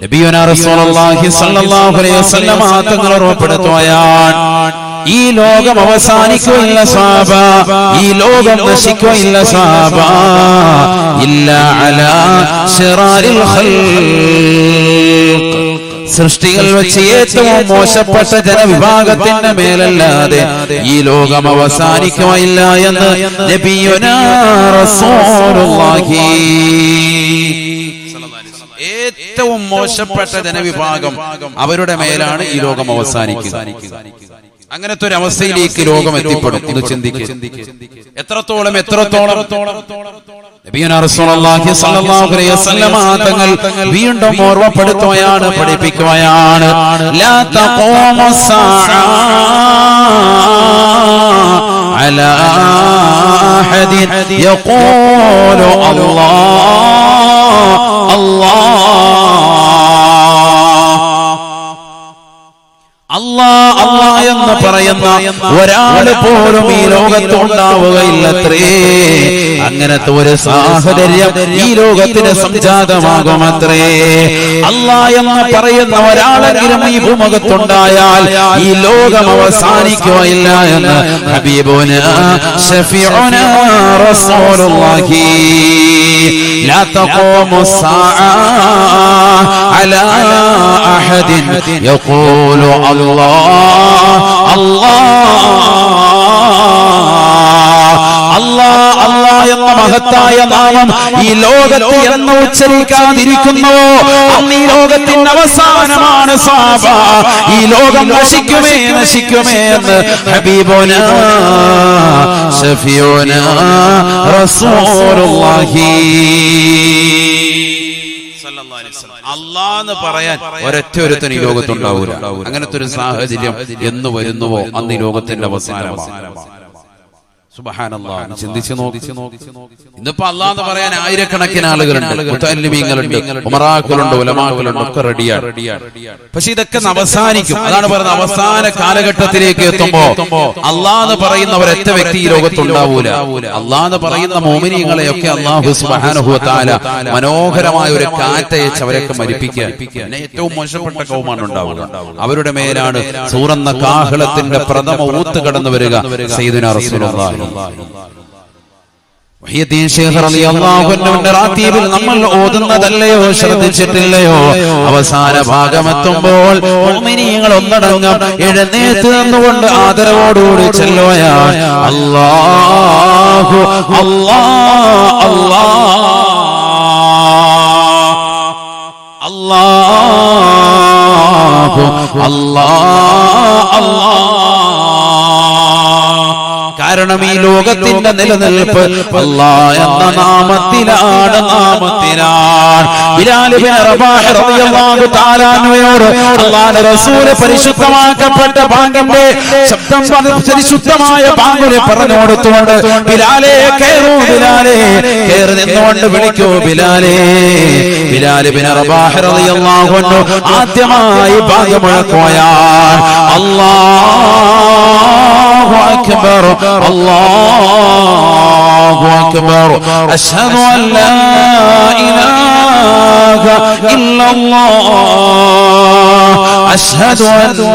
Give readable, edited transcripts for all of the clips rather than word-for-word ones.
നബിയുനാ റസൂലുള്ളാഹി സ്വല്ലല്ലാഹു അലൈഹി വസല്ലം തങ്ങൾ ഉറപ്പെടുത്തുകയാണ്, ഈ ലോകം അവസാനിക്കുകയില്ല സ്വഹാബ, ഈ ലോകം നശിക്കുകയില്ല സ്വഹാബ, ഇല്ലാ അലാ ശിറാരിൽ ഖൽഖ്, സൃഷ്ടികൾ വെച്ച് ഏറ്റവും മോശപ്പെട്ട ജനവിഭാഗത്തിന്റെ മേലല്ലാതെ ഈ ലോകം അവസാനിക്കുകയില്ല എന്ന് നബിയുനാ റസൂലുള്ളാഹി. ഏറ്റവും മോശപ്പെട്ട ജനവിഭാഗം അവരുടെ മേലാണ് ഈ ലോകം അവസാനിക്കുക. അങ്ങനത്തെ ഒരു അവസ്ഥയിലേക്ക് ലോകം എത്തിപ്പെടും. ഇത് ചിന്തിക്കുക, എത്രത്തോളം നബിയുനാ റസൂലുള്ളാഹി സ്വല്ലല്ലാഹു അലൈഹി വസല്ലം തങ്ങൾ വീണ്ടും ഓർമ്മപ്പെടുത്തുകയാണ്, പഠിപ്പിക്കുകയാണ്, ലാ തഖൂമു സ്സാഅ അലാ അഹദിൻ യഖൂലു അല്ലാഹ് എന്ന് പറയുന്ന ഒരാള് പോലും ഈ ലോകത്ത് ഉണ്ടാവുകയില്ലത്രേ. അങ്ങനത്തെ ഒരു സാഹചര്യം ഈ ലോകത്തിന് സംജാതമാകുമത്രേ. അല്ലാഹ് എന്ന് പറയുന്ന ഒരാളെങ്കിലും ഈ ഭൂമുഖത്തുണ്ടായാൽ ഈ ലോകം അവസാനിക്കുകയില്ല എന്ന് ഹബീബുനാ ശഫീഉനാ റസൂലുള്ളാഹി. ലാ തഖൂമു സ്സാഅ അലാ അഹദിൻ യഖൂലു അല്ലാഹ് എന്ന മഹത്തായ നാമം ഈ ലോകത്ത് എന്ന് ഉച്ചരിക്കാതിരിക്കുന്നുവോ അന്ന് ഈ ലോകത്തിന്റെ അവസാനമാണ് സ്വഹാബ. ഈ ലോകം നശിക്കുമേ എന്ന് ഹബീബുനാ ശഫീഉനാ റസൂലുള്ളാഹി. അല്ലാന്ന് പറയാൻ ഒരൊറ്റ ഒരുത്തൻ ഈ ലോകത്തുണ്ടാവൂല. അങ്ങനത്തെ ഒരു സാഹചര്യം എന്ന് വരുന്നുവോ അന്ന് ഈ ലോകത്തിന്റെ അവസാനമാണ്. സുബ്ഹാനല്ലാഹ്, ചിന്തിച്ചു നോക്കി. ഇന്നിപ്പോ അല്ലാന്ന് പറയാൻ ആയിരക്കണക്കിന് ആളുകളുണ്ട്, മുതഅല്ലിമീങ്ങളുണ്ട്, ഉമറാക്കളുണ്ട്, ഉലമാക്കളുണ്ട്, ഒക്കെ റെഡിയാണ്. പക്ഷെ ഇതൊക്കെ അവസാനിക്കും. അതാണ് പറയുന്നത്, അവസാന കാലഘട്ടത്തിലേക്ക് എത്തുമ്പോ അല്ലാന്ന് പറയുന്ന ഒരൊറ്റ വ്യക്തി ഈ ലോകത്തുണ്ടാവൂല. അല്ലാന്ന് പറയുന്ന മോമിനീങ്ങളെയൊക്കെ അല്ലാഹു സുബ്ഹാനഹു വ തആല മനോഹരമായ ഒരു കാറ്റയച്ച് അവരൊക്കെ മരിപ്പിക്കുക. പിന്നെ ഏറ്റവും മോശപ്പെട്ട കൗമാണ് ഉണ്ടാവുക. അവരുടെ മേലാണ് സൂറന്ന കാഹളത്തിന്റെ പ്രഥമ ഊത്ത് കടന്നു വരിക സയ്യിദുനാ റസൂലുള്ളാഹി. വഹിയദ്ദീൻ ശൈഖ് റളിയല്ലാഹു അൻഹുവിന്റെ റാത്തീബിൽ നമ്മൾ ഓതുന്നതല്ലയോ, ശ്രദ്ധിച്ചിട്ടില്ലയോ? അവസാന ഭാഗമെത്തുമ്പോൾ മുഅ്മിനീങ്ങൾ ഒന്നടങ്കം എഴുന്നേറ്റ് നിന്നുകൊണ്ട് ആദരവോടുകൂടി ചെല്ലുകയാണ്, അല്ലാഹു അല്ലാഹ് അല്ലാഹു അല്ലാഹ്. കാരണം ഈ ലോകത്തിന്റെ നിലനിൽപ്പ് അല്ലാഹ് എന്ന നാമത്തിലാണ്. ബിലാൽ ഇബ്നു റബാഹ് റളിയല്ലാഹു തആല അൻഹുയോട് അല്ലാഹുവിന്റെ റസൂൽ പരിശുദ്ധമാക്കപ്പെട്ട ബാങ്കിന്റെ ശബ്ദം പരിശുദ്ധമായ ബാങ്കിനെ പറഞ്ഞു കൊടുത്തുകൊണ്ട്, ബിലാലേ കയറൂ, ബിലാലേ കയറി നിന്നുകൊണ്ട് വിളിക്കൂ ബിലാലേ. ബിലാൽ ഇബ്നു റബാഹ് റളിയല്ലാഹു അൻഹു ആദ്യമായി ബാങ്ക് മുഴക്കുകയാണ്, അല്ലാഹു അക്ബർ അല്ലാഹു അക്ബർ അശ്ഹദു അൻ ലാ ഇലാഹ ഇല്ലല്ലാഹ് അശ്ഹദു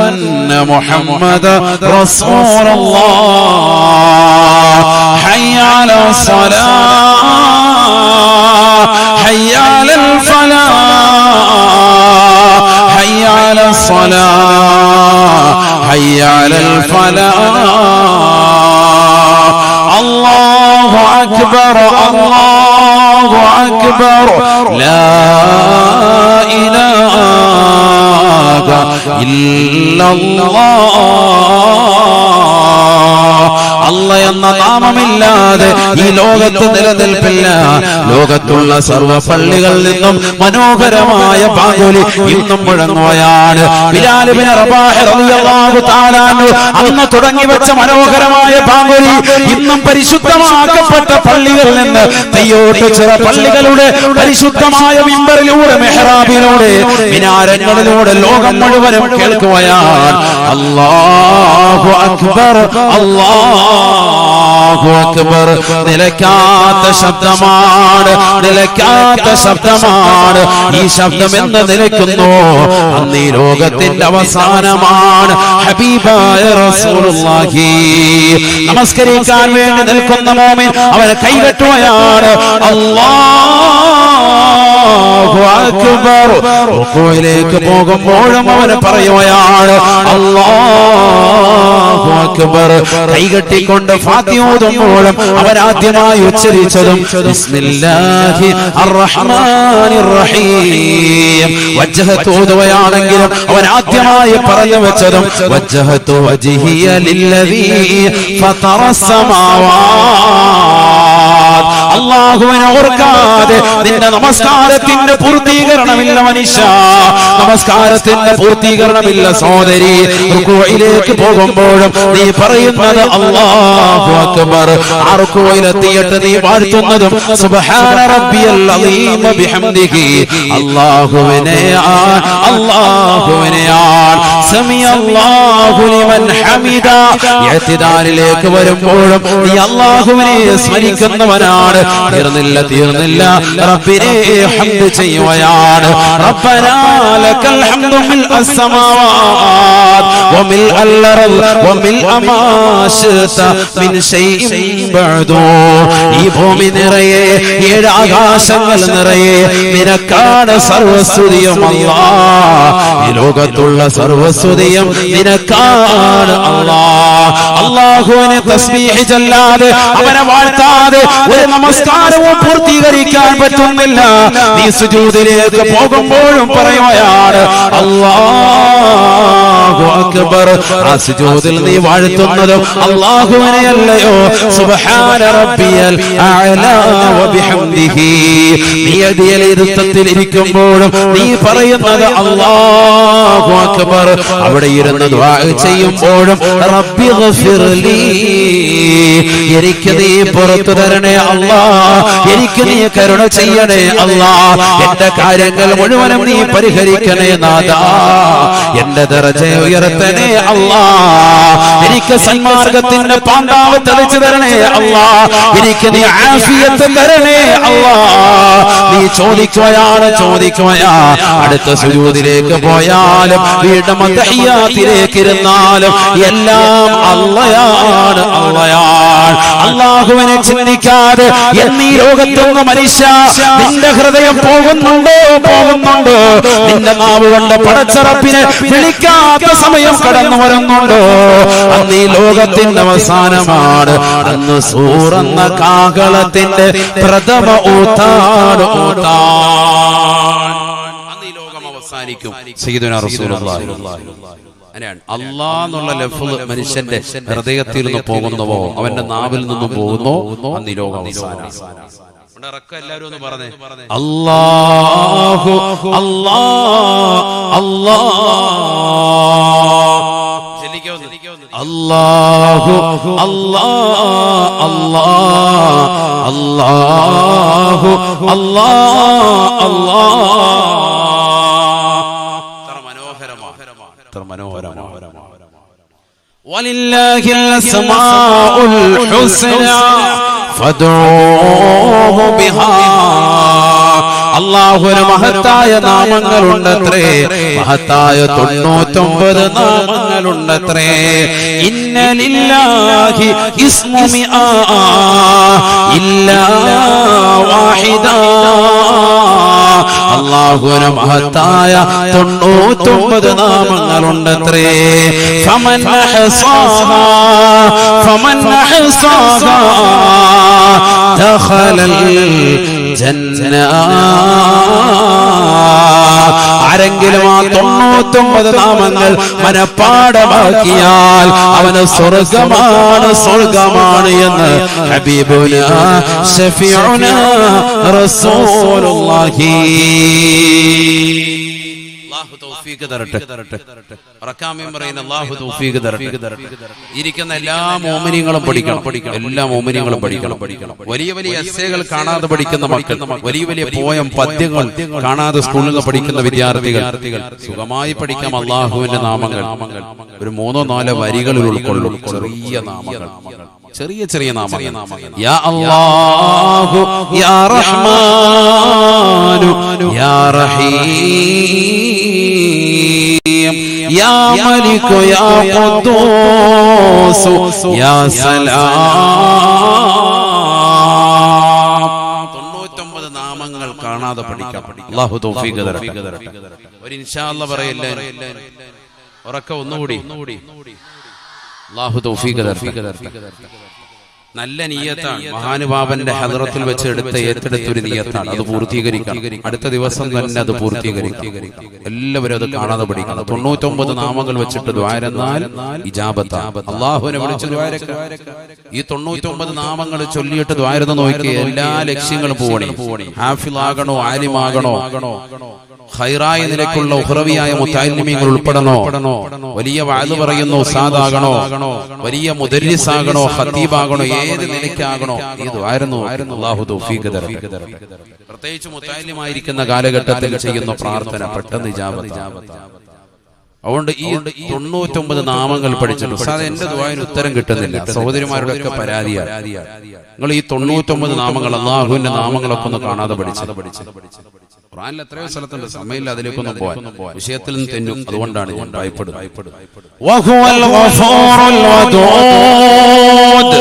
അന്ന മുഹമ്മദൻ റസൂലുള്ളാഹ് ഹയ്യ അലൽ സ്വലാഹ് ഹയ്യ അലൽ ഫലാഹ് ഹയ്യ അലൽ സ്വലാഹ് ഹയ്യ അലൽ ഫലാഹ്. അല്ലാഹു അക്ബർ അല്ലാഹു അക്ബർ ലാ ഇലാഹ ഇല്ലല്ലാഹ്. അല്ലാഹ് എന്ന നാമമില്ലാതെ ഈ ലോകത്ത് നിലനിൽപ്പില്ല. ലോകത്തുള്ള സർവ്വ പള്ളികളിൽ നിന്നും മനോഹരമായ ബാങ്കുലി ഇന്നും മുഴങ്ങുകയാണ്. ബിലാൽ ഇബ്നു റബാഹ് റളിയല്ലാഹു തആല അൻഹു അന്ന് തുടങ്ങി വെച്ച മനോഹരമായ ബാങ്കുലി ഇന്നും പരിശുദ്ധമാക്കപ്പെട്ട പള്ളികളിൽ നിന്ന് തെയ്യോട്ടുചിറ പള്ളികളുടെ പരിശുദ്ധമായ മിമ്പറിലൂടെ, മെഹ്റാബിലൂടെ, മിനാരങ്ങളിലൂടെ ലോകം മുഴുവനും കേൾക്കുകയാണ്, അല്ലാഹു അക്ബർ അല്ലാഹു അക്ബർ നിലയ്ക്കാത്ത ശബ്ദമാണ്, നിലയ്ക്കാത്ത ശബ്ദമാണ്. ഈ ശബ്ദം എന്ന് നിലയ്ക്കുന്നു അന്ന് ഈ ലോകത്തിന്റെ അവസാനമാണ്. ഹബീബായ റസൂലുള്ളാഹി നമസ്കരിക്കാൻ വേണ്ടി നിൽക്കുന്ന മോമിൻ അവനെ കൈകെട്ടുകയാണ്. അല്ലാഹു അക്ബർ. റുകൂഇലേക്ക് പോകുമ്പോഴും അവനെ പറയുകയാണ് അല്ലാഹു അക്ബർ. കൈകെട്ടിക്കൊണ്ട് ഫാത്തിഹ ഓതുമ്പോഴും അവൻ ആദ്യമായി ഉച്ചരിച്ചതും ബിസ്മില്ലാഹി അർറഹ്മാനിർ റഹീം. വജ്ഹത്തു ഓതുകയാണെങ്കിലും അവൻ ആദ്യമായി പറഞ്ഞു വെച്ചതും വജ്ഹത്തു വജ്ഹിയ ലില്ലദീ ഫതറസ് സമാവാത്. അല്ലാഹുവിനെ ഓർക്കാതെ നിന്റെ നമസ്കാരത്തിന്റെ പൂർത്തീകരണമില്ല മനുഷ്യ, നമസ്കാരത്തിന്റെ പൂർത്തീകരണമില്ല സഹോദരി. റുകൂഇലേക്ക് പോകുമ്പോഴും നീ പറയുന്നത് അല്ലാഹു അക്ബർ. ആ റുകൂഇലെത്തിയിട്ട് നീ വാഴ്ത്തുന്നതും സുബ്ഹാന റബ്ബിയൽ അളീം ബിഹംദിഹി. അല്ലാഹുവിനെയാണ് സമി അല്ലാഹു ലിമൻ ഹമിദ. ഇഅ്തിദാലിലേക്ക് വരുമ്പോഴും നീ അല്ലാഹുവിനെ സ്മരിക്കുന്നവനാണ്. തീർന്നില്ല റബ്ബിനെ ഹംദ് ചെയ്യുകയാണ്. റബ്ബനാ ലക്കൽ ഹംദു മിൽ അസ്സമാവാത് വമിൽ അൽ-അർദ് വമിൽ മാ ശിഅത മിൻ ശൈഇൻ ബഅദു. ഈ ഭൂമി നിറയെ, ഏഴ് ആകാശങ്ങൾ നിറയെ നിനക്കാണ് സർവസ്തുതിയും അല്ലാഹ്. ഈ ലോകത്തുള്ള സർവസ്തുതിയും നിനക്കാണ് അല്ലാഹ്. അല്ലാഹുവിനെ തസ്ബീഹ് ചൊല്ലാതെ അവനെ വാഴ്ത്താതെ ഒരു നമസ്കാരവും പൂർത്തീകരിക്കാൻ പറ്റുന്നില്ല. നീ സുജൂദിലേക്ക് പോകുമ്പോഴും പറയുകയാണ് അല്ലാഹു അക്ബർ. ആ സുജൂദിൽ നീ വാഴ്ത്തുന്നതും അല്ലാഹുവിനെയല്ലയോ? സുബ്ഹാന റബ്ബിയൽ അഅ്ലാ വബിഹംദിഹി. നീ അടിയലിരുത്തത്തിൽ ഇരിക്കുമ്പോഴും നീ പറയുന്നത് അല്ലാഹു അക്ബർ. അവിടെ ഇരുന്ന് ദുആ ചെയ്യുമ്പോഴും റബ്ബി ഗഫിർലി, എനിക്ക് നീ പുറത്തു തരണേ അല്ലാഹ്, എനിക്ക് നീ കരുണ ചെയ്യണേ അല്ലാഹ്, എന്റെ കാര്യങ്ങൾ മുഴുവനും നീ പരിഹരിക്കണേ നാഥാ, എന്റെ ദറജ ഉയർത്തണേ അല്ലാഹ്, എനിക്ക് സന്മാർഗത്തിന്റെ പാണ്ടാവ് തെളിച്ചു തരണേ അല്ലാഹ്, എനിക്ക് നീ ആഫിയത്ത് തരണേ അല്ലാഹ്. നീ ചോദിക്കുകയാണ്. അടുത്ത സുജൂദിലേക്ക് പോയാലും വീണ്ടും തഹിയ്യാത്തിലേക്ക് ഇരുന്നാലും എല്ലാം അല്ലാഹയാണ്. അല്ലാഹുവിനെ ചിന്തിക്കാതെ എന്നീ ലോകത്തൊന്ന് മനുഷ്യ നിന്റെ ഹൃദയം പോകുന്നുണ്ടോ? നിന്റെ നാവ് കൊണ്ട് പടച്ച റബ്ബിനെ വിളിക്കാത്ത സമയം കടന്നു വരുന്നുണ്ടോ? അന്ന് ഈ ലോകത്തിന്റെ അവസാനമാണ്. അന്ന് സൂറന്ന കാഹളത്തിന്റെ പ്രഥമ ഊത്താണ്. അന്ന് ഈ ലോകം അവസാനിക്കും. സയ്യിദുനാ റസൂലുള്ളാഹി അല്ലാഹ് എന്നുള്ള ലഫ്ള് മനുഷ്യന്റെ ഹൃദയത്തിൽ നിന്ന് പോകുന്നുവോ, അവന്റെ നാവിൽ നിന്നും പോകുന്നോ, അന്ന് ഈ ലോകം അവസാനം. എല്ലാവരും ഒന്ന് പറഞ്ഞേ അല്ലാഹു അല്ലാഹ് അല്ലാഹു അല്ലാഹ് അല്ലാഹു മനോഹരമാണ്. വലില്ലാഹിൽ അസ്മാഉൽ ഹുസ്നാ ഫദ്ഊഹു ബിഹാ. അല്ലാഹുവിന് മഹത്തായ നാമങ്ങളുണ്ടത്രേ, മഹത്തായ 99 നാമങ്ങളുണ്ടത്രേ. ഇന്ന ലില്ലാഹി ഇസ്മു മിആ ഇല്ലാ വാഹിദാ. അല്ലാഹുവിന് മഹത്തായ 99 നാമങ്ങളുണ്ടത്രേ. ഫമൻ അഹ്സാഹാ ദഖലൽ ജന്ന. ആരെങ്കിലും ആ 99 നാമങ്ങൾ മനഃപ്പാഠമാക്കിയാൽ അവന് സ്വർഗമാണ് എന്ന് ഹബീബുനാ ശഫീഉനാ റസൂലുള്ളാഹി. ഇരിക്കുന്ന എല്ലാ മോമിനിയങ്ങളും പഠിക്കണം. വലിയ വലിയ എസ്സേകൾ കാണാതെ പഠിക്കുന്ന മക്കൾ, വലിയ പോയം പദ്യങ്ങൾ കാണാതെ സ്കൂളിൽ നിന്ന് പഠിക്കുന്ന വിദ്യാർത്ഥികൾ സുഖമായി പഠിക്കാം. അള്ളാഹുവിന്റെ നാമങ്ങൾ ഒരു 3-4 വരികളിൽ ഉൾക്കൊള്ളും. ചെറിയ നാമങ്ങൾ, ചെറിയ ചെറിയ നാമങ്ങൾ. യാ അല്ലാഹു യാ റഹ്മാനു യാ റഹീം യാ മലികു യാ ഖുദ്ദൂസ് യാ സലാം. 99 നാമങ്ങൾ കാണാതെ പഠിക്കാം. അല്ലാഹു തൗഫീഖ് തരട്ടെ. ഒരു ഇൻഷാ അല്ലാഹ് പറയല്ലേ, ഉറക്കെ ഒന്നുകൂടി. അല്ലാഹു തൗഫീഖ് തരട്ടെ. നല്ല നിയ്യത്താണ്. മഹാനുഭാവന്റെ ഹദ്റത്തിൽ വെച്ച് ഏറ്റെടുത്തൊരു നിയ്യത്താണ്. അത് പൂർത്തീകരിക്കണം. അടുത്ത ദിവസം തന്നെ അത് പൂർത്തീകരിക്കണം. എല്ലാവരും അത് കാണാതെ പഠിക്കണം. 99 നാമങ്ങൾ വെച്ചിട്ട് ദ്വാരന്നാൽ ഇജാബത്താണ്. അല്ലാഹുവിനെ വിളിച്ച് ദ്വാരക്ക. ഈ 99 നാമങ്ങൾ ചൊല്ലിയിട്ട് ദ്വാരന്ന് നോക്കി എല്ലാ ലക്ഷ്യങ്ങളും പോവണേ. ഹാഫിളാകണോ, ആലിമാകണോ, ഖൈറായ നിലക്കുള്ള ഉഖ്റവിയായ മുതഅല്ലിമീങ്ങൾ ഉൾപ്പെടണോ, വലിയ വഅദ് പറയുന്ന ഉസ്താദാകണോ, വലിയ മുദർരിസാകണോ, ഖതീബാകണോ, ഏത് നിലയ്ക്കാകണോ, ഈ ദുആയിരുന്നു. അല്ലാഹു തൗഫീഖ് തരട്ടെ. പ്രത്യേകിച്ച് മുതഅല്ലിമായിരിക്കുന്ന കാലഘട്ടത്തിൽ ചെയ്യുന്ന പ്രാർത്ഥന പെട്ടെന്ന് ഇജാബത്ത്. അതുകൊണ്ട് ഈ 99 നാമങ്ങൾ പഠിച്ചിട്ട് ഉസ്താദ് എന്റെ ദുആന് ഉത്തരം കിട്ടുന്നില്ല. സഹോദരിമാരുടെ ഒക്കെ പരാതിയാണ്. നിങ്ങൾ ഈ 99 നാമങ്ങൾ, അല്ലാഹുവിന്റെ നാമങ്ങളൊക്കെ ഒന്ന് കാണാതെ പഠിച്ചത്. ഖുർആനിൽ എത്രയോ സ്ഥലത്തുണ്ട്. സമയമില്ല അതിലേക്കൊന്നും പോവാൻ. വിഷയത്തിൽ നിന്ന് തെന്നും. അതുകൊണ്ടാണ് ഞാൻ ഭയപ്പെടുന്നത്. വഹുവൽ ഗഫൂറുൽ വദൂദ്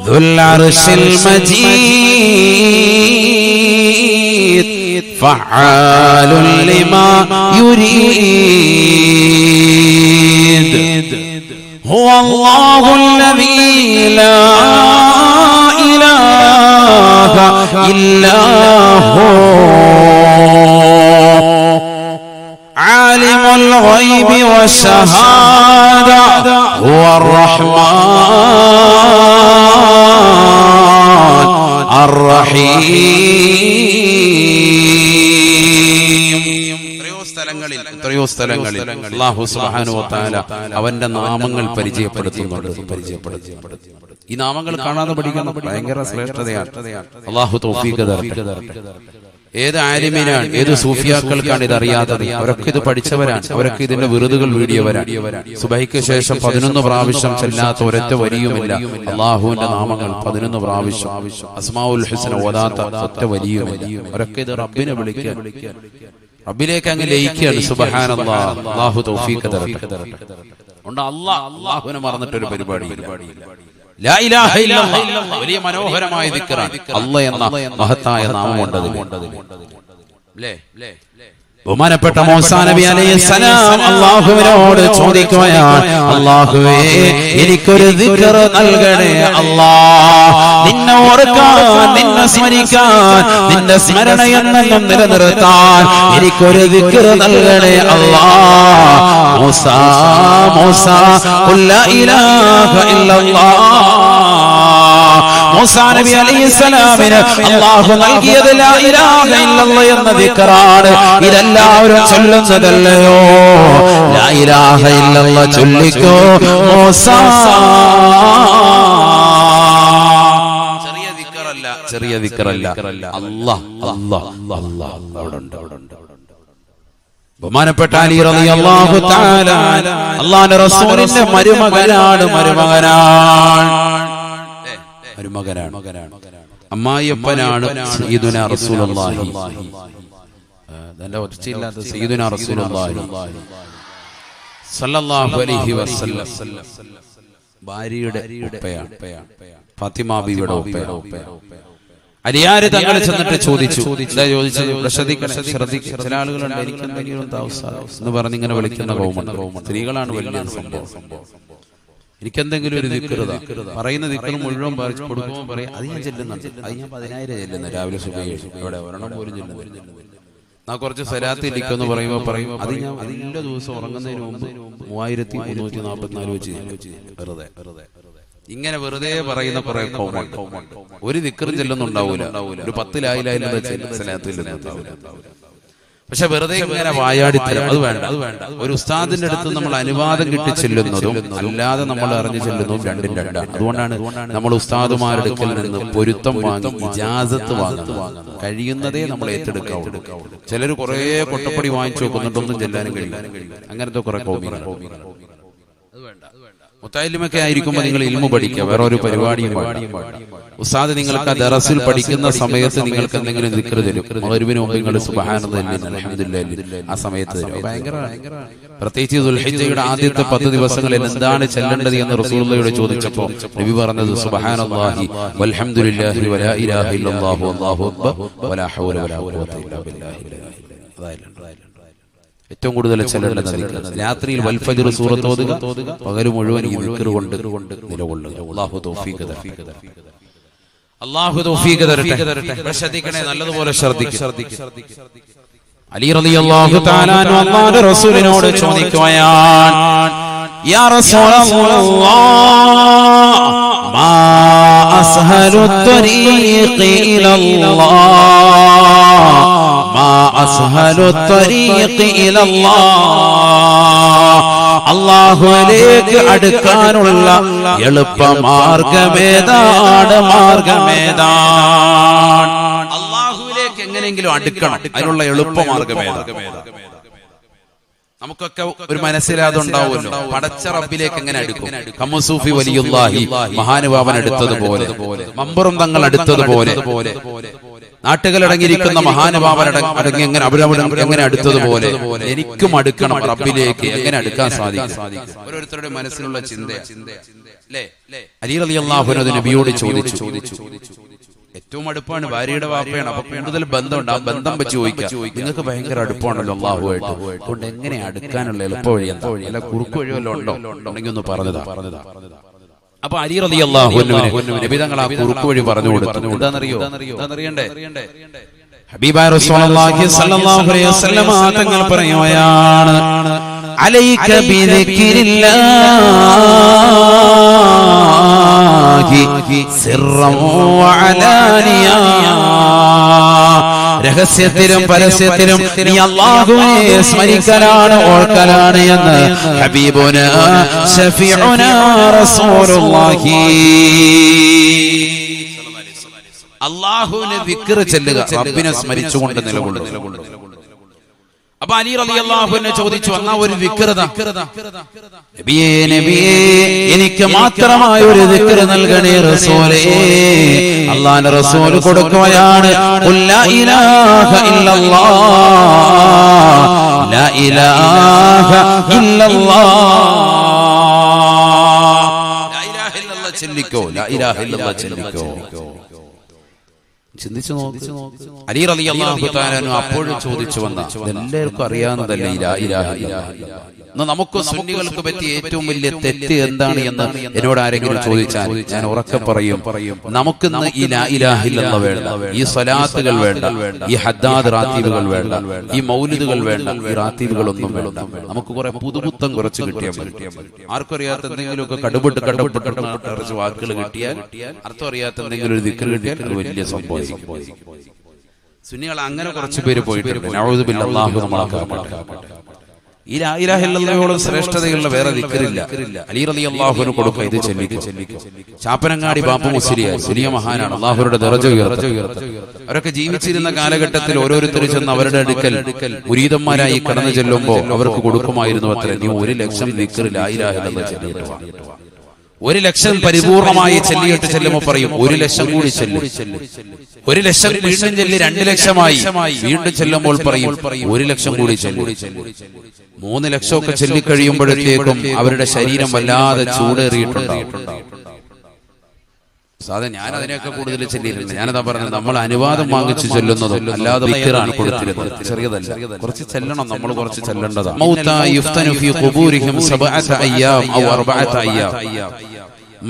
ദുൽ അർശിൽ മജീദ് ഫഅാലുൻ ലിമാ യുരീദ് ഹുവല്ലാഹുൽ ലദീ ലാ ഇലാഹ ഇല്ലാ ഹു عالم الغيب والشهادة هو الرحمن الرحيم. എത്രയോ സ്ഥലങ്ങളിൽ അല്ലാഹു സുബ്ഹാനഹു വ തആല അവന്റെ നാമങ്ങൾ പരിചയപ്പെടുത്തുന്നുണ്ട്. ഈ നാമങ്ങൾ കാണാതെ പഠിക്കണം. ഭയങ്കര ശ്രേഷ്ഠതയാണ്. അല്ലാഹു തൗഫീഖ് തരട്ടെ. ഏത് ആലിമിനാണ്, ഏത് സൂഫിയാക്കൾക്കാണ് ഇത് അറിയാത്തത്? അവരൊക്കെ ഇത് പഠിച്ചവരാണ്. അവരൊക്കെ ഇതിന്റെ വിറുതുകൾ വീടിയവരാണ്. സുബഹിക്ക് ശേഷം 11 പ്രാവശ്യം ചെല്ലാത്ത ഒരൊറ്റ വരിയുമില്ല. അള്ളാഹുവിന്റെ നാമങ്ങൾ 11 പ്രാവശ്യം, അസ്മാഉൽ ഹുസ്ന ഓതാത്ത ഒറ്റ വരിയുമില്ല. അവരൊക്കെ ഇത് റബ്ബിനെ വിളിക്കുക, റബ്ബിലേക്ക് അങ്ങ് ലയിക്കുകയാണ്. സുബ്ഹാനല്ലാഹ്. അല്ലാഹു തൗഫീഖ് തരട്ടെ. ഉണ്ട് അല്ലാഹുവിനെ മറന്നിട്ടൊരു പരിപാടിയില്ല. ലാ ഇലാഹ ഇല്ലല്ലാഹ് വലിയ മനോഹരമായ ദിക്റാണ്. അല്ലാഹ് എന്ന മഹത്തായ നാമമുണ്ട് അതിൽ. ബഹുമാനപ്പെട്ട മൂസാ നബി അലൈഹിസ്സലാം അല്ലാഹുവിനോട് ചോദിക്കുകയാണ്, അല്ലാഹുവേ എനിക്കൊരു ദിക്ർ നൽകണേ അല്ലാഹ്. നിന്നെ ഓർക്കാൻ, നിന്നെ സ്മരിക്കാൻ, നിന്റെ സ്മരണയെന്നും നിലനിർത്താൻ എനിക്കൊരു ദിക്ർ നൽകണേ അല്ലാഹ്. മൂസാ മൂസാ ഖുൽ ലാ ഇലാഹ ഇല്ലല്ലാഹ്. മൂസാ നബി അലൈഹിസ്സലാമിന് അല്ലാഹു നൽകിയത് ലാ ഇലാഹ ഇല്ലല്ലാഹ് എന്ന ദിക്റാണ്. ഇതെല്ലാവരും ചൊല്ലുന്നതല്ലയോ? ലാ ഇലാഹ ഇല്ലല്ലാഹ് ചൊല്ലിക്കോ മൂസാ. ചെറിയ ദിക്റല്ല. അല്ലാഹ് അല്ലാഹ് അല്ലാഹ് അവിടുണ്ട്. ബഹുമാനപ്പെട്ട അലി റളിയല്ലാഹു തആല അല്ലാഹുവിന്റെ റസൂലിന്റെ മരുമകനാണ്. അമ്മായിയപ്പനാണ് സയ്യിദുനാ റസൂലുള്ളാഹി. നല്ല ഒച്ചയില്ലാത്ത സയ്യിദുനാ റസൂലുള്ളാഹി സല്ലല്ലാഹു അലൈഹി വസല്ലം ഭാര്യയുടെ ഉപ്പയാണ്. ഫാത്തിമ ബീവിയുടെ ഉപ്പയാണ്. അലിയാര് തങ്ങൾ ചെന്നിട്ട് ചോദിച്ചു. എന്താ ചോദിച്ചത്? ശ്രദ്ധിക്കണം. ചില ആളുകളുണ്ട് എനിക്ക് എന്തെങ്കിലും എന്ന് പറഞ്ഞ് ഇങ്ങനെ വിളിക്കുന്ന കൗമുണ്ട്. സ്ത്രീകളാണ് വലിയ സംഭവം. എനിക്കെന്തെങ്കിലും ഒരു ദിക്റുത പറയുന്ന ദിക്റ് മുഴുവൻ കൊടുക്കുമ്പോൾ പറയും അത് ഞാൻ ചെല്ലുന്നുണ്ട്, അത് ഞാൻ 10,000 ചെല്ലുന്നത് രാവിലെ സുബഹി ഇവിടെ ഒരെണ്ണം പോലും ചെല്ലുന്നില്ല. നാ കുറച്ച് സ്വലാത്ത് ഇരിക്കുമെന്ന് പറയുമ്പോൾ പറയും അത് ഞാൻ എല്ലാ ദിവസവും ഉറങ്ങുന്നതിന് മുമ്പ് 3344 വെച്ച് വെറുതെ ഇങ്ങനെ വെറുതെ പറയുന്ന കുറെ കോമുണ്ട്. ഒരു ദിക്റും ചെല്ലുന്നുണ്ടാവൂല, ഒരു 10 ലാ ഇലാഹ ഇല്ലല്ലാഹ് സ്വലാത്തിൽ ഉണ്ടാവൂല. പക്ഷെ വെറുതെ ഇങ്ങനെ വായാടിത്തരം അത് വേണ്ട. ഒരു ഉസ്താദിന്റെ അടുത്ത് നമ്മൾ അനുവാദം കിട്ടി ചെല്ലുന്നതും അല്ലാതെ നമ്മൾ അറിഞ്ഞു ചെല്ലുന്നതും രണ്ടും രണ്ടാണ്. അതുകൊണ്ടാണ് നമ്മൾ ഉസ്താദുമാരുടെ അടുക്കൽ നിന്ന് പൊരുത്തം വാങ്ങി ഇജാസത്ത് വാങ്ങുന്നത്. കഴിയുന്നതേ നമ്മൾ ഏറ്റെടുക്കാവുള്ളൂ. ചിലർ കുറെ കൊട്ടപ്പടി വാങ്ങിച്ചു വെക്കുന്നുണ്ടൊന്നും ചെല്ലാനും കഴിയില്ല. അങ്ങനത്തെ കുറെ കോമികൾ അത് വേണ്ട. മുത്തഅല്ലിമൊക്കെ ആയിരിക്കുമ്പോൾ നിങ്ങൾ ഇൽമു പഠിക്കുക, വേറെ ഒരു പരിപാടിയും ഉസ്താദ് നിങ്ങൾക്ക് ആ ദറസിൽ പഠിക്കുന്ന സമയത്ത് നിങ്ങൾക്ക് എന്തെങ്കിലും ദിക്ർ തരും. മഗ്‌രിബിന് മുമ്പ് നിങ്ങൾ സുബ്ഹാനല്ലാഹി അൽഹംദുലില്ലാഹി ആ സമയത്ത് തരും. ഭയങ്കര പ്രത്യേകിച്ച് ദുൽഹിജ്ജയുടെ ആദ്യത്തെ 10 ദിവസങ്ങളിൽ എന്താണ് ചെല്ലേണ്ടത് എന്ന് റസൂലുള്ളാഹിയോട് ചോദിച്ചപ്പോൾ നബി പറഞ്ഞത് സുബ്ഹാനല്ലാഹി വൽഹംദുലില്ലാഹി വലാ ഇലാഹ ഇല്ലല്ലാഹു വല്ലാഹു അക്ബർ വലാ ഹൗല വലാ ഖുവത ഇല്ലാ ബില്ലാഹി. ഏറ്റവും കൂടുതൽ ചെല്ലേണ്ടത് രാത്രിയിൽ വൽ ഫജ്ർ സൂറത്ത് ഓതുക, പകൽ മുഴുവൻ ഈ ദിക്ർ കൊണ്ട് നിലകൊള്ളുക. അല്ലാഹു തൗഫീഖ് തരട്ടെ. അല്ലാഹു തൗഫീഖ് തരട്ടെ. ശ്രദ്ധിക്കണേ, നല്ലതുപോലെ ശ്രദ്ധിക്കുക. അലി റളിയല്ലാഹു തആല അൻഹു അല്ലാഹുവിന്റെ റസൂലിനോട് ചോദിക്കുകയാണ്, യാ റസൂലല്ലാഹ് മാ അസ്ഹലു ത്വരീഖി ഇലല്ലാഹ് മാ അസ്ഹലു ത്വരീഖി ഇലല്ലാഹ്, അല്ലാഹുവിലേക്ക് അടുക്കാനുള്ള എളുപ്പമാർഗമേതാണ്? അല്ലാഹുവിലേക്ക് എങ്ങനെയെങ്കിലും അടുക്കണം, അതിനുള്ള എളുപ്പമാർഗമേതാണ്? നമുക്കൊക്കെ ഒരു മനസ്സിലാതുണ്ടാവുമല്ലോ, പടച്ച റബ്ബിലേക്ക് എങ്ങനെ അടുക്കും? കമ്മസൂഫി വലിയുല്ലാഹി മഹാനുഭാവൻ അടുത്തതുപോലെ, മമ്പറും തങ്ങൾ അടുത്തതുപോലെ, നാട്ടുകളടങ്ങിയിരിക്കുന്ന മഹാനുഭാവൻ അടങ്ങി എങ്ങനെ എങ്ങനെ അടുത്തതുപോലെ എനിക്കും അടുക്കണം റബ്ബിലേക്ക്. എങ്ങനെ അടുക്കാൻ സാധിക്കും? ഓരോരുത്തരുടെ മനസ്സിലുള്ള ചിന്ത. അലി റളിയല്ലാഹു അൻഹു നബിയോട് ചോദിച്ചു. ഏറ്റവും അടുപ്പാണ്, ഭാര്യയുടെ വാപ്പയാണ്, അപ്പൊ കൂടുതൽ ബന്ധമുണ്ട്. ആ ബന്ധം വെച്ച് ചോദിക്കാം, നിങ്ങൾക്ക് ഭയങ്കര അടുപ്പാണല്ലോ അല്ലാഹുവായിട്ട്, അതുകൊണ്ട് എങ്ങനെ അടുക്കാനുള്ള എളുപ്പ വഴി എന്താ? അല്ല കുറുക്കു വഴി വല്ലതും ഉണ്ടോ? ഉണ്ടെങ്കിൽ ഒന്ന് പറഞ്ഞതാ. അപ്പൊ അലി റളിയല്ലാഹു അൻഹു നബി തങ്ങൾ ആ കുറുക്കു വഴി പറഞ്ഞു കൊടുത്തു. എന്താണെന്നറിയണ്ടേ? ഹബീബായ റസൂലുള്ളാഹി സ്വല്ലല്ലാഹു അലൈഹി വസല്ലം തങ്ങൾ പറയുകയാണ്, അലൈക ബിദിക്രില്ലാഹി സിർറൻ വഅലാനിയ, രഹസ്യത്തിലും പരസ്യത്തിലും നീ അല്ലാഹുവിനെ സ്മരിക്കലാണ്, ഓർക്കലാണ് എന്ന് ഹബീബുനാ ശഫീഉനാ റസൂലുള്ളാഹി. അല്ലാഹുവിനെ ദിക്ർ ചെല്ലുക, റബ്ബിനെ സ്മരിച്ചുകൊണ്ട് നിലകൊള്ളുക. അപ്പൊ അലി റളിയല്ലാഹു അൻഹു ചോദിച്ചു, എന്നാ ഒരു ദിക്ർ നബിയേ, നബിയേ എനിക്ക് മാത്രമായ ഒരു ദിക്ർ നൽകണേ റസൂലേ. അല്ലാഹുവിന്റെ റസൂൽ കൊടുക്കുകയാണ്, ഖുൽ ലാ ഇലാഹ ഇല്ലല്ലാഹ് ലാ ഇലാഹ ഇല്ലല്ലാഹ്. ലാ ഇലാഹ ഇല്ലല്ലാഹ് ചെല്ലിക്കോ, ലാ ഇലാഹ ഇല്ലല്ലാഹ് ചെല്ലിക്കോ. ചിന്തിച്ചു നോക്ക്. അലി റളിയല്ലാഹു തആല അൻഹു അപ്പോഴും ചോദിച്ചു വന്ന, എല്ലാവർക്കും അറിയാവുന്നതല്ലേ ലാ ഇലാഹ ഇല്ലല്ലാഹ്. നമുക്ക് സുന്നികൾക്ക് പറ്റിയ ഏറ്റവും വലിയ തെറ്റ് എന്താണ് എന്ന് എന്നോട് ആരെങ്കിലും ചോദിച്ചാൽ ഞാൻ ഉറക്കെ പറയും, നമുക്കിന്ന് ഈ ലാ ഇലാഹ ഇല്ലല്ലാഹ് വേണ്ട, ഈ സ്വലാത്തുകൾ വേണ്ട, ഈ ഹദ്ദാദ് റാത്തീബുകൾ വേണ്ട, ഈ മൗലിദുകൾ വേണ്ട, ഈ റാത്തീബുകളൊന്നും വേണ്ട. നമുക്ക് കുറെ പുതുപുത്തം കുറച്ച് കിട്ടിയാൽ മതി. ആർക്കും അറിയാത്ത എന്തെങ്കിലുമൊക്കെ കടുപെട്ട് കുറച്ച് വാക്കുകൾ കിട്ടിയാൽ, അർത്ഥം അറിയാത്ത എന്തെങ്കിലും ഒരു ദിക്ർ കിട്ടിയാൽ അത് വലിയ സംഭവം. സുന്നികൾ അങ്ങനെ കുറച്ച് പേര് പോയിട്ടുണ്ട്. നഊദു ബില്ലാഹ്, അല്ലാഹു നമ്മളെ കാക്കട്ടെ. ഈ ലാ ഇലാഹ ഇല്ലല്ലാഹയോളം ശ്രേഷ്ഠതയുള്ള വേറെ ദിക്റില്ല. അലി റളിയല്ലാഹു അൻഹു കൊടുക്കുക, ഇത് ചെല്ലിക്കും. ചാപ്പനങ്ങാടി ബാപ്പു മുസ്ലിയാർ വലിയ മഹാനാണ്, അല്ലാഹുവിന്റെ ദറജ ഉയർത്തട്ടെ. അവരൊക്കെ ജീവിച്ചിരുന്ന കാലഘട്ടത്തിൽ ഓരോരുത്തർ ചെന്ന് അവരുടെ അടുക്കൽ മുരീദന്മാരായി കടന്നു ചെല്ലുമ്പോൾ അവർക്ക് കൊടുക്കുമായിരുന്നു അത്ര, നീ 1,00,000 ദിക്ർ ലാ ഇലാഹ ഇല്ലല്ലാഹ് ചെല്ലിയിട്ട് വാ. 1,00,000 പരിപൂർണമായി ചെല്ലിയിട്ട് ചെല്ലുമ്പോൾ പറയും 1,00,000 കൂടി ചെല്ലും. 1,00,000 വീണ്ടും ചെല്ലി 2,00,000 വീണ്ടും ചെല്ലുമ്പോൾ പറയും 1,00,000 കൂടി ചെല്ലും. 3,00,000 ഒക്കെ ചെല്ലിക്കഴിയുമ്പോഴത്തേക്കും അവരുടെ ശരീരം വല്ലാതെ ചൂടേറിയിട്ടുണ്ടാവും. സാധാരണ ഞാൻ അതിനെയൊക്കെ കൂടുതൽ ചെല്ലിയിട്ടുണ്ട്. ഞാനതാ പറഞ്ഞത്, നമ്മൾ അനുവാദം വാങ്ങിച്ചു ചെല്ലുന്നതും അല്ലാതെ ദിക്റാണ് കൊടുത്തിരുന്നത്. ചെറിയതല്ല, കുറച്ച് ചെല്ലണം, നമ്മൾ കുറച്ച് ചെല്ലേണ്ടതാണ്.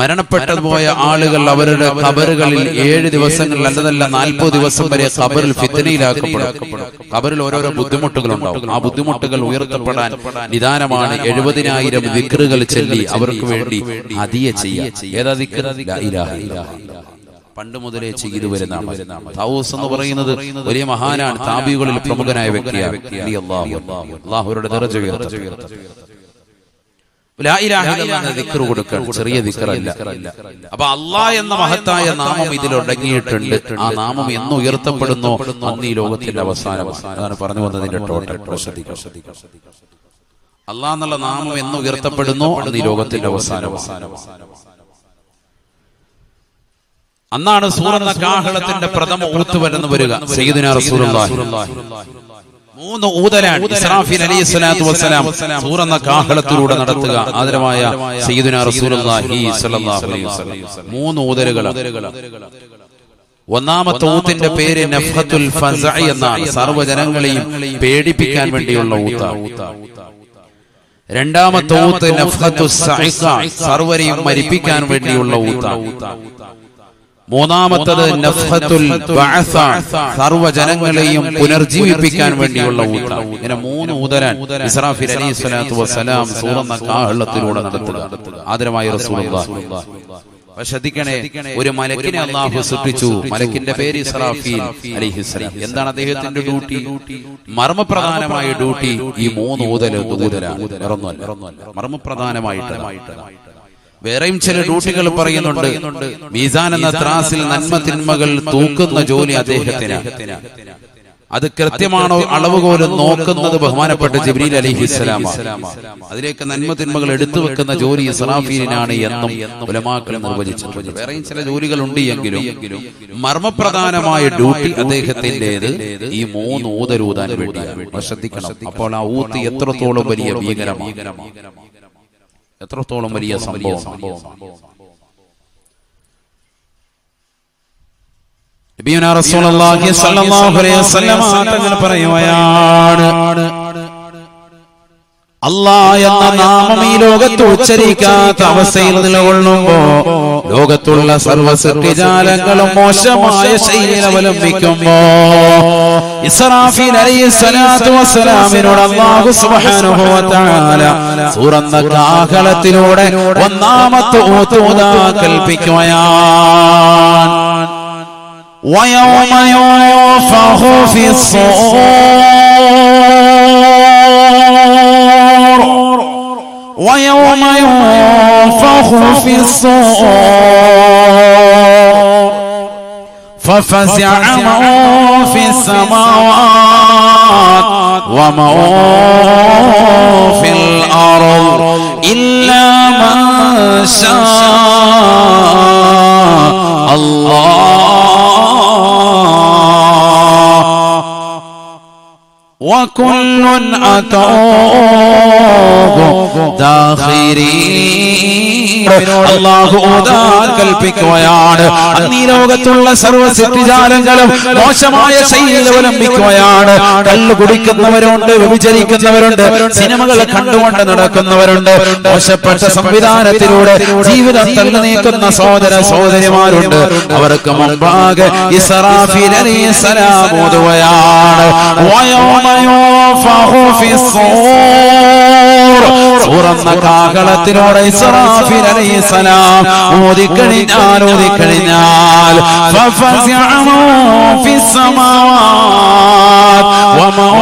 മരണപ്പെട്ടതുപോയ ആളുകൾ അവരുടെ ഖബറുകളിൽ 7 ദിവസങ്ങളിൽ അല്ലതല്ല 40 ദിവസം വരെ ഖബറിൽ ഫിത്നയിലാക്കപ്പെടും. ഖബറിൽ ഓരോരോ ബുദ്ധിമുട്ടുകൾ ഉണ്ടാവും. ആ ബുദ്ധിമുട്ടുകൾ ഉയർത്തപ്പെടാൻ നിദാനമാണ് 70,000 ദിക്റുകൾ ചൊല്ലി അവർക്ക് വേണ്ടി ഹദിയ ചെയ്യുക. ഏതാ ദിക്ർ? ലാ ഇലാഹ ഇല്ലല്ലാഹ്. പണ്ട് മുതലേ ചെയ്തു വരുന്നതാണ്. തൗസ് എന്ന് പറയുന്നത് വലിയ മഹാനാണ്, താബികളിൽ പ്രമുഖനായ വ്യക്തിയാണ്. അല്ലാഹുവിന്റെ ദറജ ഉയർത്തട്ടെ. ലാ ഇലാഹ ഇല്ലല്ലാഹ് എന്ന ദിക്ർ കൊടുക്കണം, ചെറിയ ദിക്റല്ല. അപ്പൊ അല്ലാഹ് എന്ന മഹത്തായ നാമം ഇതിൽ അടങ്ങിയിട്ടുണ്ട്. ആ നാമം എന്ന് ഉയർത്തപ്പെടുന്നോ അന്ന് ഈ ലോകത്തിന്റെ അവസാനമാണ്. അതാണ് പറഞ്ഞു വന്നതിന്റെ ടോട്ടൽ. അള്ളാഹ് എന്നുള്ള നാമം എന്ന് ഉയർത്തപ്പെടുന്നു അന്ന് ഈ ലോകത്തിന്റെ അവസാനം. അന്നാണ് സൂറെന്ന കാഹളത്തിന്റെ പ്രഥമ ഊത്തുവരെന്ന് വരിക. സയ്യിദുനാ റസൂലുള്ളാഹി 3 ഊതലാണ് ഇസ്രാഫീൽ അലൈഹിസ്സലാത്തു വസ്സലാം സൂറെന്ന കാഹളത്തിലൂടെ നടത്തുക. ആദരവായ സയ്യിദുനാ റസൂലുള്ളാഹി സ്വല്ലല്ലാഹു അലൈഹി വസല്ലം 3 ഊതലുകൾ. ഒന്നാമത്തെ ഊത്തിന്റെ പേര് നഫ്ഹത്തുൽ ഫസഇ എന്നാണ്. സർവ്വജനങ്ങളെയും പേടിപ്പിക്കാൻ വേണ്ടിയുള്ള ഊത്ത. രണ്ടാമത്തെ ഊത്ത് നഫ്ഹത്തുസ് സഇഖ, സർവ്വരെയും മരിപ്പിക്കാൻ വേണ്ടിയുള്ള ഊത്ത. മൂന്നാമത്തത് നഫ്ഹത്തുൽ ബഅസ, സർവ്വജനങ്ങളെയും പുനർജീവിപ്പിക്കാൻ വേണ്ടിയുള്ള ഊത്ത. ഇങ്ങനെ 3 ഊതരാൻ ഇസ്രാഫീൽ അലൈഹിസ്സലാത്തു വസ്സലാം സൂറെന്ന കാഹളത്തിലൂടെ നടത്തുക. ആദരമായ റസൂലുള്ളാഹി ശ്രദ്ധിക്കണേ, ഒരു മലക്കിനെ അല്ലാഹു സൃഷ്ടിച്ചു. മലക്കിന്റെ പേര് ഇസ്രാഫീൽ അലൈഹിസ്സലാം. എന്താണ് അദ്ദേഹത്തിന്റെ ഡ്യൂട്ടി? മർമ്മപ്രധാനമായ ഡ്യൂട്ടി ഈ 3 ഊതലാണ്. മർമ്മപ്രധാനമായിട്ട്. വേറെയും ചില ഡ്യൂട്ടികൾ പറയുന്നുണ്ട്. മീസാൻ എന്ന ത്രാസിൽ നന്മ തിന്മകൾ തൂക്കുന്ന ജോലി അദ്ദേഹത്തിന്. അത് കൃത്യമാണോ അളവുകോല് നോക്കുന്നത് ബഹുമാനപ്പെട്ട ജിബ്രീൽ അലൈഹിസ്സലാം. അതിലേക്ക് നന്മ തിന്മകൾ എടുത്തു വെക്കുന്ന ജോലി ഇസ്രാഫീലിനാണ് എന്നും ഉലമാക്കൾ നിർവചിച്ചിട്ടുണ്ട്. വേറെയും ചില ജോലികൾ ഉണ്ട് എങ്കിലും മർമ്മപ്രധാനമായ ഡ്യൂട്ടി അദ്ദേഹത്തിൻ്റെത് ഈ 3 ഊതരൂതാൻ വേണ്ടിയാണ്. ശ്രദ്ധിക്കണം. അപ്പോൾ ആ ഊത്ത് എത്രത്തോളം വലിയ ഭീകരമാണ്, എത്രത്തോളം വലിയ സംഭവം. നബിയുനാ റസൂലുള്ളാഹി സ്വല്ലല്ലാഹു അലൈഹി വസല്ലം തങ്ങൾ പറയുകയാണ്, അല്ലാഹ് എന്ന നാമം ഈ ലോകത്ത് ഉച്ചരിക്കാത്ത അവസ്ഥയിൽ നിലകൊള്ളുമ്പോ ലോകത്തുള്ള സർവ്വ സൃഷ്ടിജാലങ്ങളും മോശമായ ശൈലിയിൽ അവലംബിക്കുമ്പോ ഇസ്രാഫീൽ അലൈഹിസ്സലാത്തു വസ്സലാമിനോട് അല്ലാഹു സുബ്ഹാനഹു വ തആല സൂറന്ന കാഹളത്തിലൂടെ ഒന്നാമത്തെ ഊതുദാ കൽപ്പിക്കുകയാണ്. ويوم ينفخ في الصور ويوم ينفخ في الصور ففزع من في السماوات ومن في الأرض إلا من شاء الله وكل أتوه داخرين. അല്ലാഹു ഊതാൻ കൽപ്പിക്കുകയാണ്. അന്നീ ലോകത്തുള്ള സർവ്വ സൃഷ്ടിജാലങ്ങളും മോശമായ ശൈലിയിൽ അവലംബിക്കുകയാണ്. കള്ളു കുടിക്കുന്നവരുണ്ട്, വ്യഭിചരിക്കുന്നവരുണ്ട്, സിനിമകൾ കണ്ടുകൊണ്ട് നടക്കുന്നവരുണ്ട്, മോശപ്പെട്ട സംവിധാനത്തിലൂടെ ജീവിതം തള്ളി നീക്കുന്ന സഹോദര സഹോദരിമാരുണ്ട്. അവർക്ക് മുമ്പാകെ ഇസ്രാഫീൽ അലൈഹിസ്സലാം ഊതുകയാണ്. സൂറന്ന കാഹളത്തിലൂടെ ഇസ്രാഫീൽ അലൈഹിസ്സലാം ഊതിക്കഴിഞ്ഞാൽ ഫഫസിഅ മൻ ഫിസ് സമാവാത് വമൻ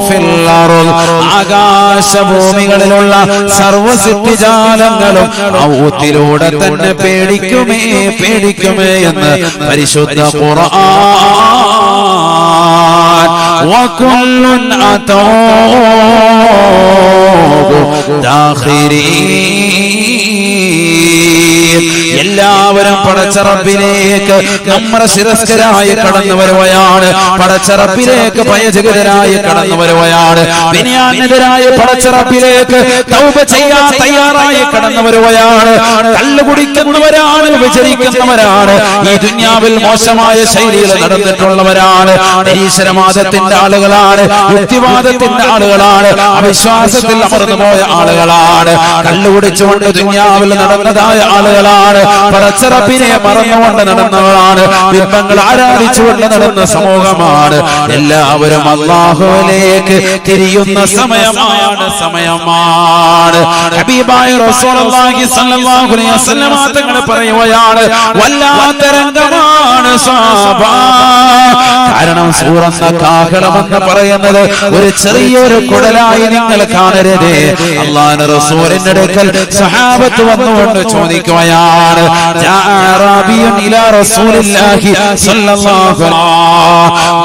ഫിൽ അർദ്, ആകാശഭൂമികളിലുള്ള സർവ്വ സൃഷ്ടിജാലങ്ങളും ഔത്തിലൂടെ തന്നെ പേടിക്കുമേ പേടിക്കുമേ എന്ന് പരിശുദ്ധ ഖുർആൻ. വകുല്ലുൻ അതൗഹു ദാഖിരീൻ. എല്ലാവരും പടച്ച റബ്ബിലേക്ക് നമ്മുടെ ശിരസ്കരായി കടന്നു വരുകയാണ്. പടച്ച റബ്ബിലേക്ക് ഭയചകിതരായി കടന്നു വരുകയാണ്. വിനയാന്യതരായ പടച്ച റബ്ബിലേക്ക് തൗബ ചെയ്യാൻ തയ്യാറായി കടന്നു വരുകയാണ്. കള്ളു കുടിക്കുന്നവരാണ്, വിചരിക്കുന്നവരാണ്, ഈ ദുനിയാവിൽ മോശമായ ശൈലിയിൽ നടന്നിട്ടുള്ളവരാണ്, നിരീശ്വരവാദത്തിന്റെ ആളുകളാണ്, യുക്തിവാദത്തിന്റെ ആളുകളാണ്, അവിശ്വാസത്തിൽ അമർന്നുപോയ ആളുകളാണ്, കള്ളുകുടിച്ചുകൊണ്ട് ദുനിയാവിൽ നടന്നതായ ആളുകളാണ്, പടച്ച റബ്ബിനെ മറന്നുകൊണ്ട് നടന്നവരാണ്, ബിംബങ്ങൾ ആരാധിച്ചുകൊണ്ട് നടന്ന സമൂഹമാണ്. എല്ലാവരും അല്ലാഹുവിലേക്ക് തിരിയുന്ന സമയമാണ്. ഹബീബായ റസൂലുള്ളാഹി സ്വല്ലല്ലാഹു അലൈഹി വസല്ലം തങ്ങൾ പറയുകയാണ്, വല്ലാത്ത രംഗമാണ് സ്വഹാബ. കാരണം സൂറന്ന കാഹളമെന്ന് പറയുന്നത് ഒരു ചെറിയൊരു കുടലായി നിങ്ങൾ കാണരുത്. അല്ലാഹുവിന്റെ റസൂലിന്റെ അടുക്കൽ സഹാബത്ത് വന്നുകൊണ്ട് ചോദിക്കുകയാണ്, അറാബിയുൻ ഇലാ റസൂലില്ലാഹി സ്വല്ലല്ലാഹു അലൈഹി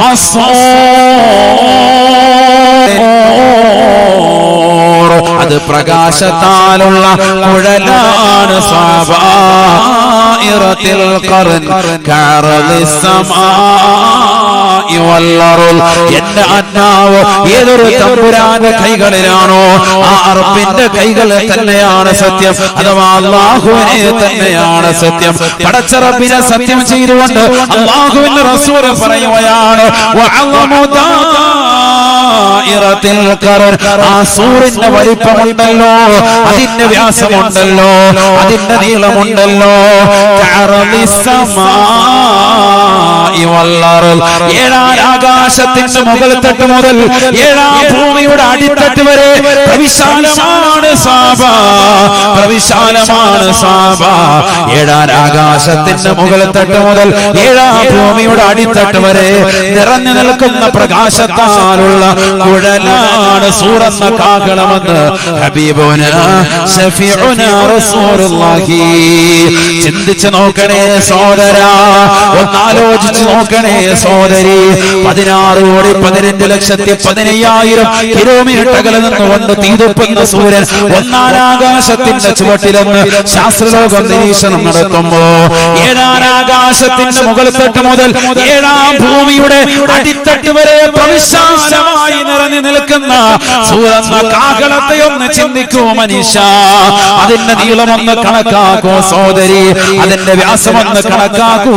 വസല്ലം അത് പ്രകാശത്താലുള്ള കുഴലാണ്. സാബാഇറത്തിൽ ഖർൻ കഅർളിസ് സമാഇ വൽ അർള്. എന്റെ ആത്മാവ് ഏതൊരു തമ്പുരാന്റെ കൈകളിലാണോ ആ അർപ്പിന്റെ കൈകൾ തന്നെയാണ് സത്യം, അഥവാ അല്ലാഹുവിനെ തന്നെയാണ് സത്യം. പടച്ച റബ്ബിനെ സത്യം ചെയ്തുകൊണ്ട് അല്ലാഹുവിന്റെ റസൂൽ പറയുകയാണ് ആ സൂറിന്റെ വലിപ്പമുണ്ടല്ലോ, അതിന്റെ വ്യാസമുണ്ടല്ലോ, അതിന്റെ നീളമുണ്ടല്ലോ. ഏഴാം ആകാശത്തിന്റെ മുകൾ തട്ട് മുതൽ ഏഴാം ഭൂമിയുടെ അടിത്തട്ട് വരെ പ്രവിശാലമാണ് സാബ, പ്രവിശാലമാണ് സാബ. ഏഴാം ആകാശത്തിന്റെ മുകൾ തട്ട് മുതൽ ഏഴാം ഭൂമിയുടെ അടിത്തട്ട് വരെ നിറഞ്ഞു നിൽക്കുന്ന പ്രകാശത്താലുള്ള കുഴലാണ് സൂറന്ന കാഹളമെന്ന് ഹബീബുന ശഫീഉന റസൂലുള്ളാഹി. ചിന്തിച്ചു നോക്കണേ സോദരാ, ഒന്നാലോചിച്ചു നോക്കണേ സോദരി. 16,15,15,000 കിലോമീറ്റർ അകലെ നിന്നുകൊണ്ട് തീതുപ്പുന്ന സൂര്യൻ ഒന്നാം ആകാശത്തിന്റെ ചുവട്ടിലെന്ന് ശാസ്ത്രലോകം നിരീക്ഷണം നടത്തുമ്പോ ഏഴാം ആകാശത്തിന്റെ മുകൾ തട്ട് മുതൽ ഏഴാം ഭൂമിയുടെ അടിത്തട്ട് വരെ പ്രവിശാലമായി നിറഞ്ഞു നിൽക്കുന്ന സൂറന്ന കാഹളത്തെ ഒന്ന് ചിന്തിക്കൂ മനുഷ്യ. അതിന്റെ നീളമൊന്ന് കണക്കാക്കൂ സോദരി, അതിന്റെ വ്യാസമൊന്ന് കണക്കാക്കൂ.